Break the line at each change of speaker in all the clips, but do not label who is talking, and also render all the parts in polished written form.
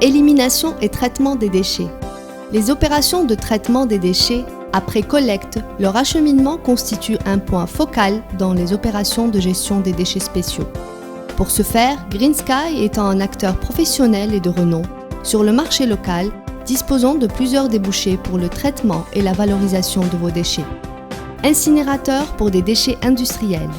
Élimination et traitement des déchets. Les opérations de traitement des déchets après collecte, leur acheminement constitue un point focal dans les opérations de gestion des déchets spéciaux. Pour ce faire, GreenSky étant un acteur professionnel et de renom sur le marché local, disposant de plusieurs débouchés pour le traitement et la valorisation de vos déchets. Incinérateur pour des déchets industriels.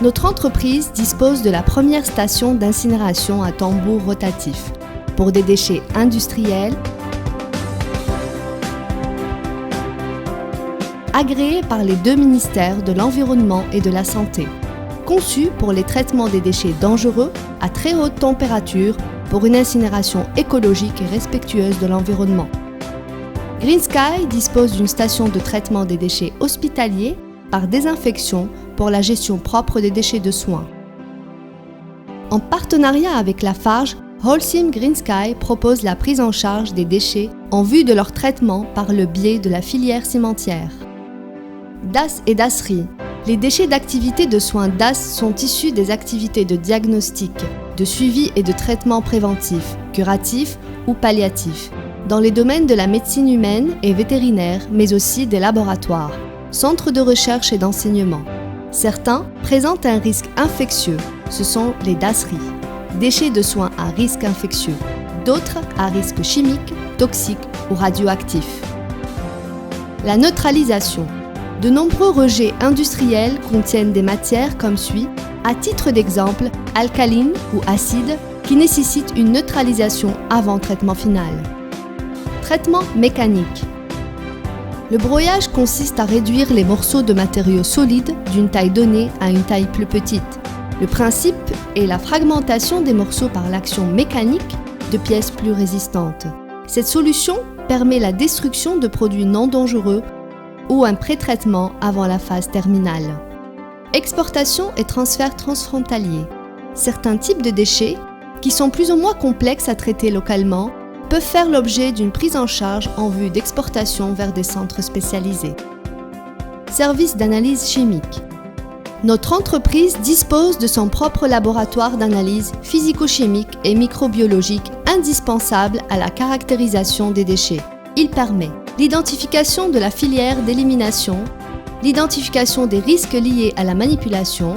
Notre entreprise dispose de la première station d'incinération à tambour rotatif pour des déchets industriels agréée par les 2 ministères de l'Environnement et de la Santé, conçue pour les traitements des déchets dangereux à très haute température pour une incinération écologique et respectueuse de l'environnement. GreenSky dispose d'une station de traitement des déchets hospitaliers par désinfection pour la gestion propre des déchets de soins. En partenariat avec Lafarge, Holcim GreenSky propose la prise en charge des déchets en vue de leur traitement par le biais de la filière cimentière. DAS et DASserie. Les déchets d'activité de soins DAS sont issus des activités de diagnostic, de suivi et de traitement préventif, curatif ou palliatif, dans les domaines de la médecine humaine et vétérinaire, mais aussi des laboratoires, centres de recherche et d'enseignement. Certains présentent un risque infectieux, ce sont les DASseries, déchets de soins à risque infectieux, d'autres à risque chimique, toxique ou radioactif. La neutralisation. De nombreux rejets industriels contiennent des matières comme suit, à titre d'exemple, alcalines ou acides, qui nécessitent une neutralisation avant traitement final. Traitement mécanique. Le broyage consiste à réduire les morceaux de matériaux solides d'une taille donnée à une taille plus petite. Le principe est la fragmentation des morceaux par l'action mécanique de pièces plus résistantes. Cette solution permet la destruction de produits non dangereux ou un pré-traitement avant la phase terminale. Exportation et transfert transfrontalier. Certains types de déchets, qui sont plus ou moins complexes à traiter localement, peuvent faire l'objet d'une prise en charge en vue d'exportation vers des centres spécialisés. Service d'analyse chimique. Notre entreprise dispose de son propre laboratoire d'analyse physico-chimique et microbiologique indispensable à la caractérisation des déchets. Il permet l'identification de la filière d'élimination, l'identification des risques liés à la manipulation,